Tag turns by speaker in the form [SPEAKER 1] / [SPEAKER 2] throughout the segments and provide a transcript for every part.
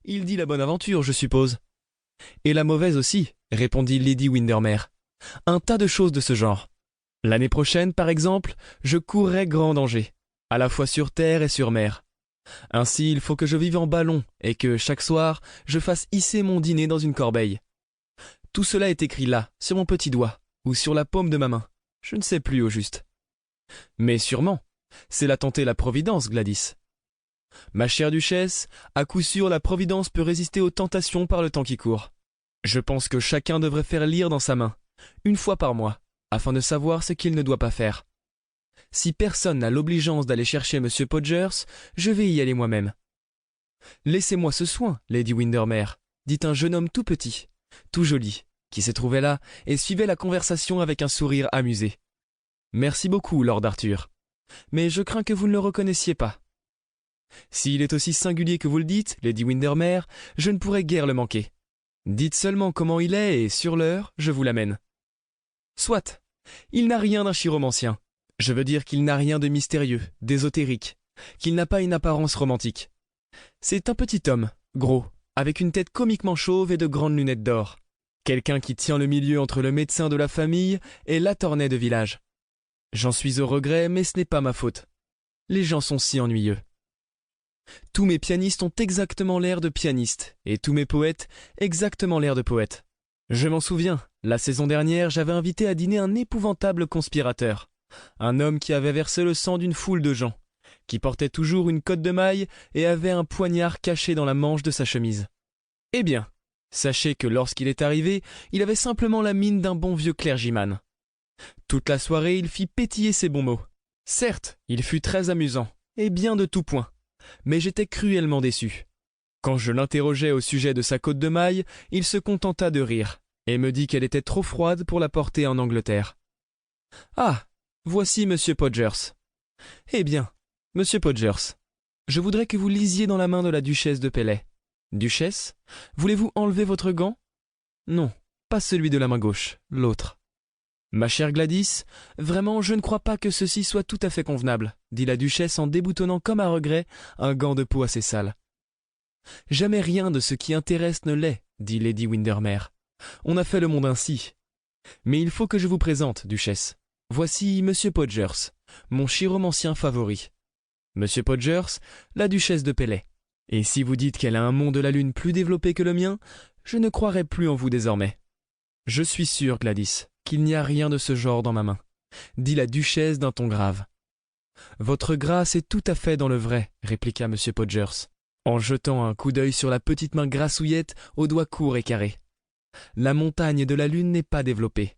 [SPEAKER 1] Il dit la bonne aventure, je suppose. Et la mauvaise aussi, répondit Lady Windermere. Un tas de choses de ce genre. L'année prochaine, par exemple, je courrai grand danger, à la fois sur terre et sur mer. Ainsi, il faut que je vive en ballon et que, chaque soir, je fasse hisser mon dîner dans une corbeille. Tout cela est écrit là, sur mon petit doigt, ou sur la paume de ma main. Je ne sais plus au juste. Mais sûrement, c'est la tenter la Providence, Gladys. Ma chère duchesse, à coup sûr la Providence peut résister aux tentations par le temps qui court. Je pense que chacun devrait faire lire dans sa main, une fois par mois, afin de savoir ce qu'il ne doit pas faire. Si personne n'a l'obligeance d'aller chercher M. Podgers, je vais y aller moi-même. Laissez-moi ce soin, Lady Windermere, dit un jeune homme tout petit, tout joli, qui se trouvait là et suivait la conversation avec un sourire amusé. Merci beaucoup, Lord Arthur, mais je crains que vous ne le reconnaissiez pas. S'il est aussi singulier que vous le dites, Lady Windermere, je ne pourrai guère le manquer. Dites seulement comment il est et, sur l'heure, je vous l'amène. Soit, il n'a rien d'un chiromancien. Je veux dire qu'il n'a rien de mystérieux, d'ésotérique, qu'il n'a pas une apparence romantique. C'est un petit homme, gros, avec une tête comiquement chauve et de grandes lunettes d'or. Quelqu'un qui tient le milieu entre le médecin de la famille et l'attorney de village. J'en suis au regret, mais ce n'est pas ma faute. Les gens sont si ennuyeux. Tous mes pianistes ont exactement l'air de pianistes, et tous mes poètes exactement l'air de poètes. Je m'en souviens, la saison dernière, j'avais invité à dîner un épouvantable conspirateur, un homme qui avait versé le sang d'une foule de gens, qui portait toujours une cotte de maille et avait un poignard caché dans la manche de sa chemise. Eh bien, sachez que lorsqu'il est arrivé, il avait simplement la mine d'un bon vieux clergyman. Toute la soirée, il fit pétiller ses bons mots. Certes, il fut très amusant, et bien de tout point, mais j'étais cruellement déçu. Quand je l'interrogeai au sujet de sa cotte de maille, il se contenta de rire, et me dit qu'elle était trop froide pour la porter en Angleterre. Ah, voici Monsieur Podgers. Eh bien, Monsieur Podgers, je voudrais que vous lisiez dans la main de la duchesse de Pelley. Duchesse, voulez-vous enlever votre gant? Non, pas celui de la main gauche, l'autre. Ma chère Gladys, vraiment je ne crois pas que ceci soit tout à fait convenable, dit la duchesse en déboutonnant comme à regret un gant de peau assez sale. Jamais rien de ce qui intéresse ne l'est, dit Lady Windermere. On a fait le monde ainsi. Mais il faut que je vous présente, duchesse. Voici Monsieur Podgers, mon chiromancien favori. Monsieur Podgers, la duchesse de Pelley. Et si vous dites qu'elle a un mont de la lune plus développé que le mien, je ne croirai plus en vous désormais. Je suis sûr, Gladys, qu'il n'y a rien de ce genre dans ma main, dit la duchesse d'un ton grave. Votre grâce est tout à fait dans le vrai, répliqua M. Podgers, en jetant un coup d'œil sur la petite main grassouillette aux doigts courts et carrés. La montagne de la lune n'est pas développée.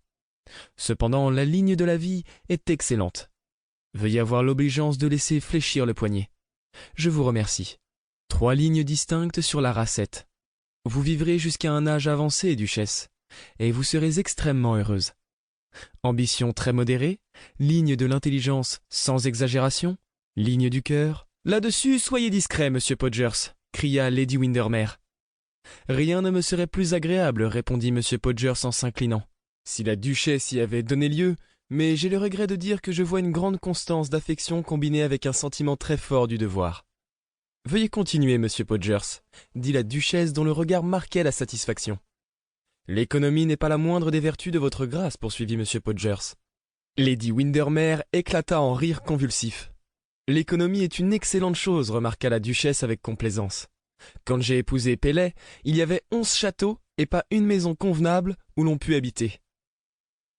[SPEAKER 1] Cependant, la ligne de la vie est excellente. Veuillez avoir l'obligeance de laisser fléchir le poignet. Je vous remercie. 3 lignes distinctes sur la racette. Vous vivrez jusqu'à un âge avancé, duchesse, et vous serez extrêmement heureuse. Ambition très modérée, ligne de l'intelligence sans exagération, ligne du cœur. Là-dessus, soyez discret, Monsieur Podgers, cria Lady Windermere. Rien ne me serait plus agréable, répondit Monsieur Podgers en s'inclinant, si la duchesse y avait donné lieu, mais j'ai le regret de dire que je vois une grande constance d'affection combinée avec un sentiment très fort du devoir. Veuillez continuer, Monsieur Podgers, dit la duchesse dont le regard marquait la satisfaction. L'économie n'est pas la moindre des vertus de votre grâce, poursuivit M. Podgers. Lady Windermere éclata en rire convulsif. L'économie est une excellente chose, remarqua la duchesse avec complaisance. Quand j'ai épousé Pelley, il y avait 11 châteaux et pas une maison convenable où l'on pût habiter.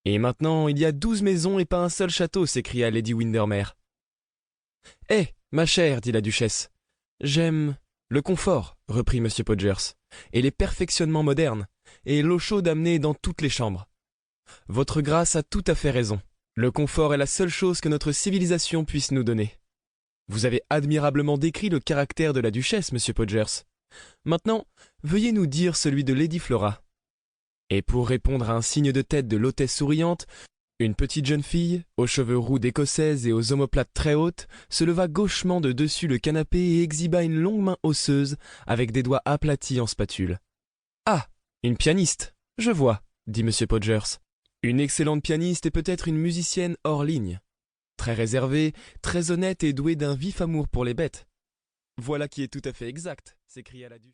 [SPEAKER 1] Et maintenant, il y a 12 maisons et pas un seul château, s'écria Lady Windermere. Eh, ma chère, dit la duchesse, j'aime le confort, reprit M. Podgers, et les perfectionnements modernes, et l'eau chaude amenée dans toutes les chambres. Votre grâce a tout à fait raison. Le confort est la seule chose que notre civilisation puisse nous donner. Vous avez admirablement décrit le caractère de la duchesse, Monsieur Podgers. Maintenant, veuillez nous dire celui de Lady Flora. Et pour répondre à un signe de tête de l'hôtesse souriante, une petite jeune fille, aux cheveux roux d'écossaise et aux omoplates très hautes, se leva gauchement de dessus le canapé et exhiba une longue main osseuse avec des doigts aplatis en spatule. Ah, une pianiste, je vois, dit M. Podgers. Une excellente pianiste et peut-être une musicienne hors ligne. Très réservée, très honnête et douée d'un vif amour pour les bêtes. Voilà qui est tout à fait exact, s'écria la duchesse.